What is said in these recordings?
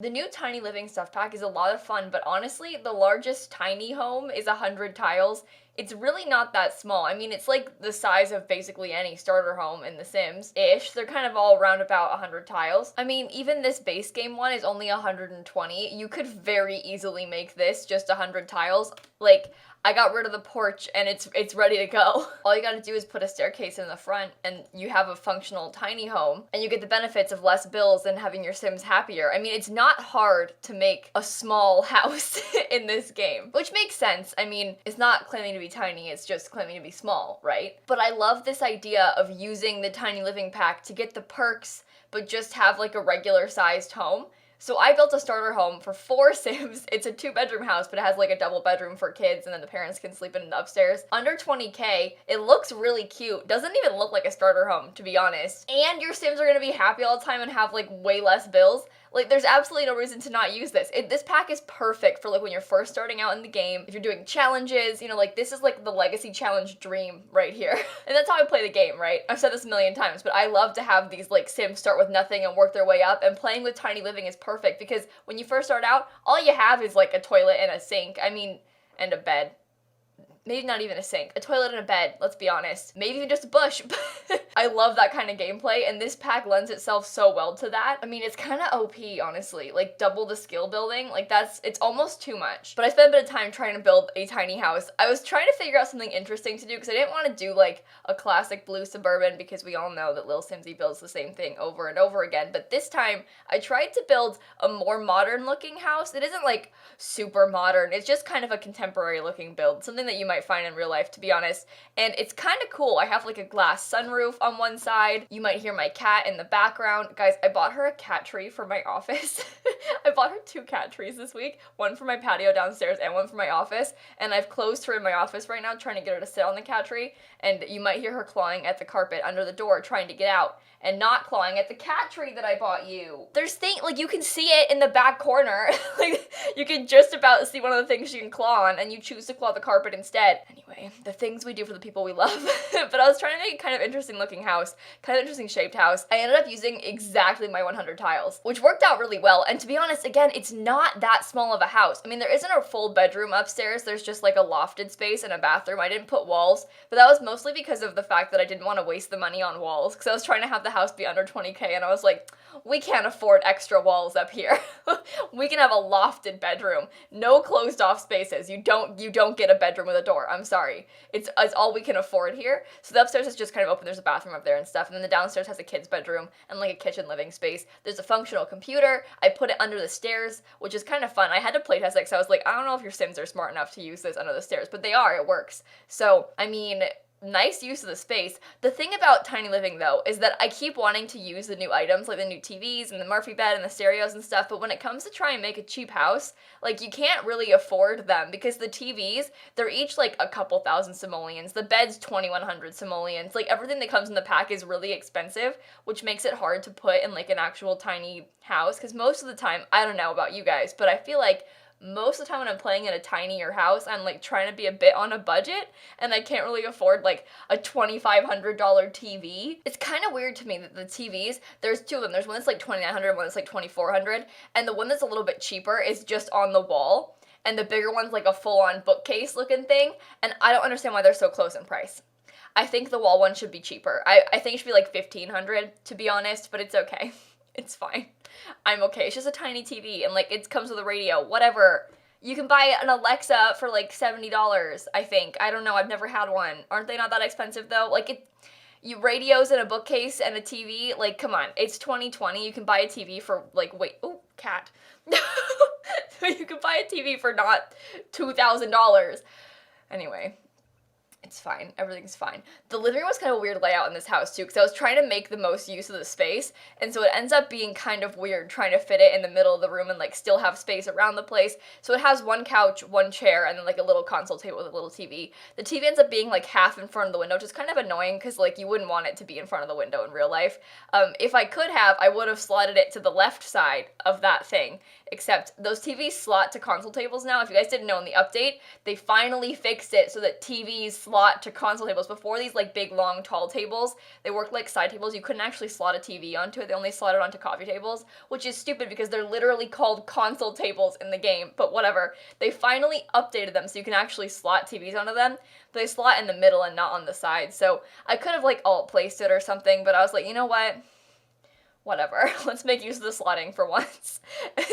The new Tiny Living stuff pack is a lot of fun, but honestly, the largest tiny home is 100 tiles. It's really not that small. I mean, it's like the size of basically any starter home in The Sims-ish. They're kind of all around about 100 tiles. I mean, even this base game one is only 120. You could very easily make this just 100 tiles. Like, I got rid of the porch and it's ready to go. All you gotta do is put a staircase in the front and you have a functional tiny home, and you get the benefits of less bills and having your Sims happier. I mean, it's not hard to make a small house in this game, which makes sense. I mean, it's not claiming to be tiny, it's just claiming to be small, right? But I love this idea of using the Tiny Living pack to get the perks, but just have like a regular sized home. So I built a starter home for 4 Sims. It's a 2-bedroom house, but it has like a double bedroom for kids, and then the parents can sleep in the upstairs. Under 20K, it looks really cute. Doesn't even look like a starter home, to be honest. And your Sims are gonna be happy all the time and have like way less bills. Like, there's absolutely no reason to not use this. This pack is perfect for like when you're first starting out in the game, if you're doing challenges, you know, like this is like the legacy challenge dream right here. And that's how I play the game, right? I've said this a million times, but I love to have these like Sims start with nothing and work their way up, and playing with Tiny Living is perfect because when you first start out, all you have is like a toilet and a sink. I mean, and a bed. Maybe not even a sink. A toilet and a bed, let's be honest. Maybe even just a bush. I love that kind of gameplay, and this pack lends itself so well to that. I mean, it's kind of OP, honestly. Like, double the skill building. Like, it's almost too much. But I spent a bit of time trying to build a tiny house. I was trying to figure out something interesting to do because I didn't want to do, like, a classic blue suburban because we all know that lilsimsie builds the same thing over and over again. But this time, I tried to build a more modern-looking house. It isn't, like, super modern. It's just kind of a contemporary-looking build. Something that you might find in real life, to be honest. And it's kind of cool. I have like a glass sunroof on one side. You might hear my cat in the background. Guys, I bought her a cat tree for my office. I bought her 2 cat trees this week, one for my patio downstairs and one for my office, and I've closed her in my office right now trying to get her to sit on the cat tree, and you might hear her clawing at the carpet under the door trying to get out, and not clawing at the cat tree that I bought you. There's like, you can see it in the back corner. Like, you can just about see one of the things she can claw on, and you choose to claw the carpet instead. Anyway, the things we do for the people we love. But I was trying to make a kind of interesting looking house, kind of interesting shaped house. I ended up using exactly my 100 tiles, which worked out really well. And to be honest, again, it's not that small of a house. I mean, there isn't a full bedroom upstairs. There's just like a lofted space and a bathroom. I didn't put walls, but that was mostly because of the fact that I didn't want to waste the money on walls, because I was trying to have the house be under 20K, and I was like, we can't afford extra walls up here. We can have a lofted bedroom, no closed off spaces. You don't get a bedroom with a door. I'm sorry. It's all we can afford here. So the upstairs is just kind of open. There's a bathroom up there and stuff, and then the downstairs has a kid's bedroom and like a kitchen living space. There's a functional computer. I put it under the stairs, which is kind of fun. I had to playtest it because I was like, I don't know if your Sims are smart enough to use this under the stairs, but they are. It works. So, I mean, nice use of the space. The thing about Tiny Living, though, is that I keep wanting to use the new items, like the new TVs and the Murphy bed and the stereos and stuff, but when it comes to try and make a cheap house, like, you can't really afford them, because the TVs, they're each like a couple thousand simoleons, the bed's 2,100 simoleons, like, everything that comes in the pack is really expensive, which makes it hard to put in like an actual tiny house, because most of the time, I don't know about you guys, but I feel like most of the time when I'm playing in a tinier house, I'm like trying to be a bit on a budget, and I can't really afford like a $2,500 TV. It's kind of weird to me that the TVs, there's 2 of them. There's one that's like $2,900 and one that's like $2,400, and the one that's a little bit cheaper is just on the wall, and the bigger one's like a full-on bookcase looking thing, and I don't understand why they're so close in price. I think the wall one should be cheaper. I think it should be like $1,500, to be honest, but it's okay. It's fine. I'm okay. It's just a tiny TV, and like, it comes with a radio, whatever. You can buy an Alexa for like $70, I think. I don't know, I've never had one. Aren't they not that expensive though? Like, you radios and a bookcase and a TV, like, come on, it's 2020. You can buy a TV for like, wait, oh, cat. You can buy a TV for not $2,000. Anyway, it's fine. Everything's fine. The living room was kind of a weird layout in this house too, because I was trying to make the most use of the space, and so it ends up being kind of weird trying to fit it in the middle of the room and like still have space around the place. So it has one couch, one chair, and then like a little console table with a little TV. The TV ends up being like half in front of the window, which is kind of annoying because like you wouldn't want it to be in front of the window in real life. If I could have, I would have slotted it to the left side of that thing, except those TVs slot to console tables now. If you guys didn't know, in the update, they finally fixed it so that TVs slot lot to console tables. Before these like big, long, tall tables, they worked like side tables. You couldn't actually slot a TV onto it. They only slotted onto coffee tables, which is stupid because they're literally called console tables in the game, but whatever. They finally updated them so you can actually slot TVs onto them, but they slot in the middle and not on the side. So I could have like alt placed it or something, but I was like, you know what? Whatever, let's make use of the slotting for once.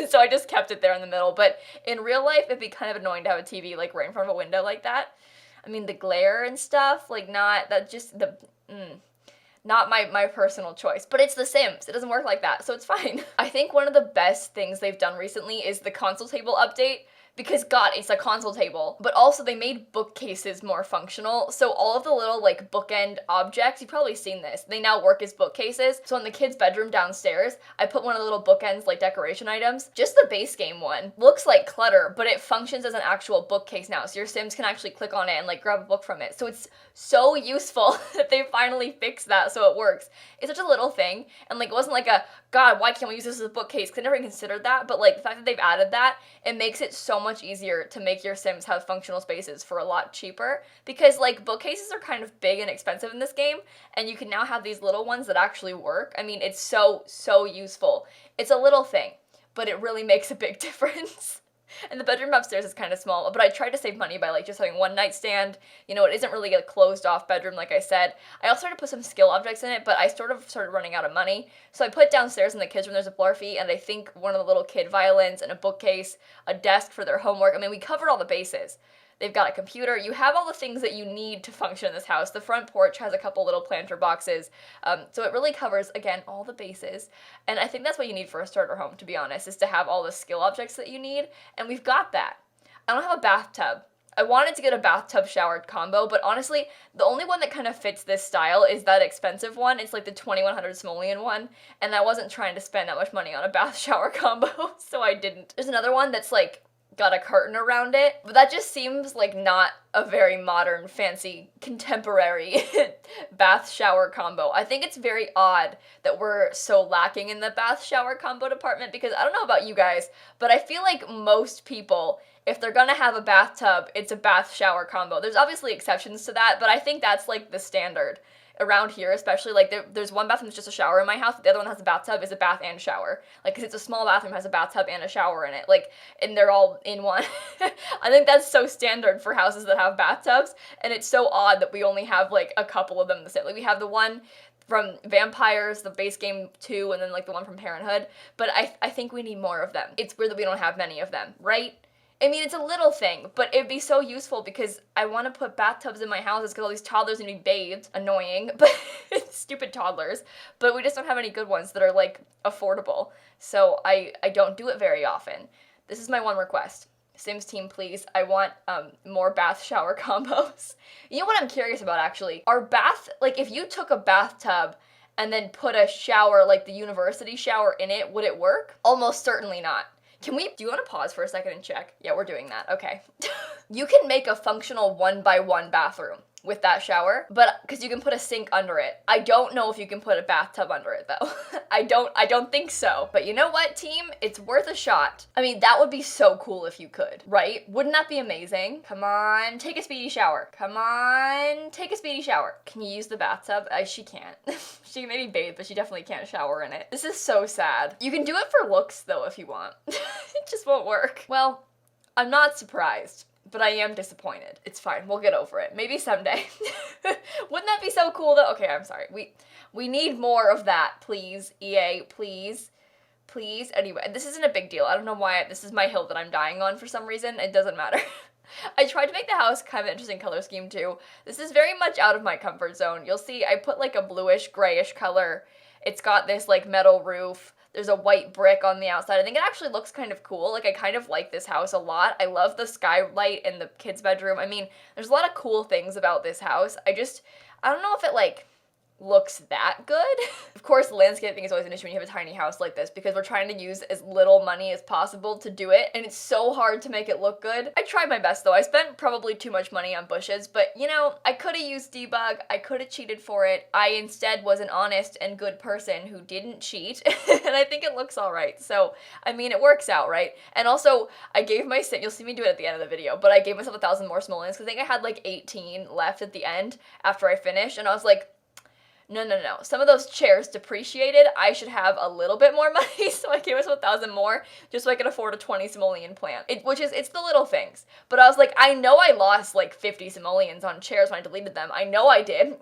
So I just kept it there in the middle, but in real life, it'd be kind of annoying to have a TV, like, right in front of a window like that. I mean, the glare and stuff, like, not my personal choice. But it's The Sims. It doesn't work like that, so it's fine. I think one of the best things they've done recently is the console table update, because God, it's a console table, but also they made bookcases more functional, so all of the little, like, bookend objects, you've probably seen this, they now work as bookcases. So in the kids' bedroom downstairs, I put one of the little bookends, like, decoration items. Just the base game one looks like clutter, but it functions as an actual bookcase now, so your Sims can actually click on it and, like, grab a book from it. So it's so useful that they finally fixed that so it works. It's such a little thing, and, like, it wasn't like a, God, why can't we use this as a bookcase? Because I never even considered that, but, like, the fact that they've added that, it makes it so much easier to make your Sims have functional spaces for a lot cheaper, because, like, bookcases are kind of big and expensive in this game, and you can now have these little ones that actually work. I mean, it's so useful. It's a little thing, but it really makes a big difference. And the bedroom upstairs is kind of small, but I tried to save money by, like, just having one nightstand. You know, it isn't really a closed off bedroom, like I said. I also tried to put some skill objects in it, but I sort of started running out of money. So I put downstairs in the kids' room, there's a Blarfy, and I think one of the little kid violins, and a bookcase, a desk for their homework. I mean, we covered all the bases. They've got a computer. You have all the things that you need to function in this house. The front porch has a couple little planter boxes. So it really covers, again, all the bases. And I think that's what you need for a starter home, to be honest, is to have all the skill objects that you need. And we've got that. I don't have a bathtub. I wanted to get a bathtub shower combo, but honestly, the only one that kind of fits this style is that expensive one. It's like the 2100 simoleon one, and I wasn't trying to spend that much money on a bath shower combo, so I didn't. There's another one that's like got a curtain around it, but that just seems like not a very modern, fancy, contemporary bath shower combo. I think it's very odd that we're so lacking in the bath shower combo department, because I don't know about you guys, but I feel like most people, if they're gonna have a bathtub, it's a bath shower combo. There's obviously exceptions to that, but I think that's like the standard around here, especially. Like, there's one bathroom that's just a shower in my house, the other one that has a bathtub is a bath and shower. Like, because it's a small bathroom, has a bathtub and a shower in it. Like, and they're all in one. I think that's so standard for houses that have bathtubs, and it's so odd that we only have, like, a couple of them the same. Like, we have the one from Vampires, the base game 2, and then, like, the one from Parenthood, but I think we need more of them. It's weird that we don't have many of them, right? I mean, it's a little thing, but it'd be so useful because I want to put bathtubs in my houses because all these toddlers need to be bathed. Annoying, but stupid toddlers. But we just don't have any good ones that are, like, affordable. So I don't do it very often. This is my one request. Sims team, please. I want more bath shower combos. You know what I'm curious about, actually? Like, if you took a bathtub and then put a shower, like the university shower, in it, would it work? Almost certainly not. Do you want to pause for a second and check? Yeah, we're doing that. Okay. You can make a functional 1x1 bathroom with that shower, but because you can put a sink under it. I don't know if you can put a bathtub under it though. I don't think so. But you know what, team? It's worth a shot. I mean, that would be so cool if you could, right? Wouldn't that be amazing? Come on, take a speedy shower. Come on, take a speedy shower. Can you use the bathtub? She can't. She can maybe bathe, but she definitely can't shower in it. This is so sad. You can do it for looks though if you want. It just won't work. Well, I'm not surprised, but I am disappointed. It's fine, we'll get over it. Maybe someday. Wouldn't that be so cool though? Okay, I'm sorry. We need more of that, please, EA, please. Please. Anyway, this isn't a big deal. I don't know why this is my hill that I'm dying on for some reason. It doesn't matter. I tried to make the house kind of an interesting color scheme too. This is very much out of my comfort zone. You'll see I put like a bluish, grayish color. It's got this like metal roof. There's a white brick on the outside. I think it actually looks kind of cool. Like, I kind of like this house a lot. I love the skylight in the kids' bedroom. I mean, there's a lot of cool things about this house. I don't know if it, like, looks that good. Of course, landscaping is always an issue when you have a tiny house like this because we're trying to use as little money as possible to do it, and it's so hard to make it look good. I tried my best though. I spent probably too much money on bushes, but you know, I could have used debug. I could have cheated for it. I instead was an honest and good person who didn't cheat, and I think it looks all right. So, I mean, it works out, right? And also, I gave my sim, you'll see me do it at the end of the video, but I gave myself 1,000 more simoleons because I think I had like 18 left at the end after I finished, and I was like, no. Some of those chairs depreciated. I should have a little bit more money, so I gave myself 1,000 more just so I could afford a 20 simoleon plant. It's the little things. But I was like, I know I lost like 50 simoleons on chairs when I deleted them. I know I did.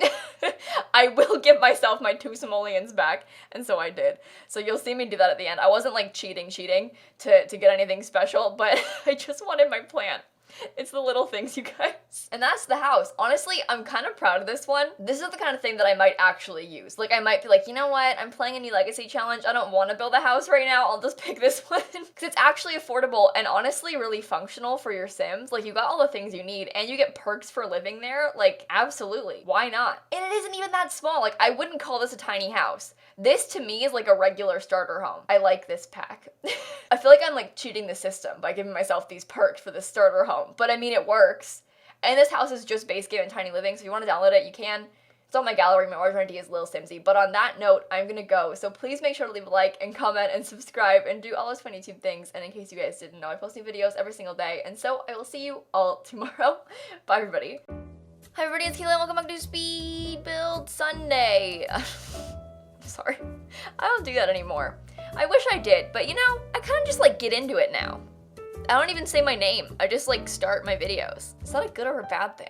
I will give myself my 2 simoleons back, and so I did. So you'll see me do that at the end. I wasn't like cheating to get anything special, but I just wanted my plant. It's the little things, you guys. And that's the house. Honestly, I'm kind of proud of this one. This is the kind of thing that I might actually use. Like, I might be like, you know what? I'm playing a new legacy challenge. I don't want to build a house right now. I'll just pick this one. Because it's actually affordable and honestly really functional for your Sims. Like, you got all the things you need and you get perks for living there. Like, absolutely. Why not? And it isn't even that small. Like, I wouldn't call this a tiny house. This, to me, is like a regular starter home. I like this pack. I feel like I'm like cheating the system by giving myself these perks for this starter home. But I mean, it works. And this house is just base game and tiny living, so if you want to download it, you can. It's on my gallery. My origin ID is lilsimsie. But on that note, I'm gonna go. So please make sure to leave a like and comment and subscribe and do all those fun YouTube things. And in case you guys didn't know, I post new videos every single day. And so I will see you all tomorrow. Bye, everybody. Hi, everybody. It's Keely, and welcome back to Speed Build Sunday. Sorry. I don't do that anymore. I wish I did, but you know, I kind of just like get into it now. I don't even say my name. I just like start my videos. Is that a good or a bad thing?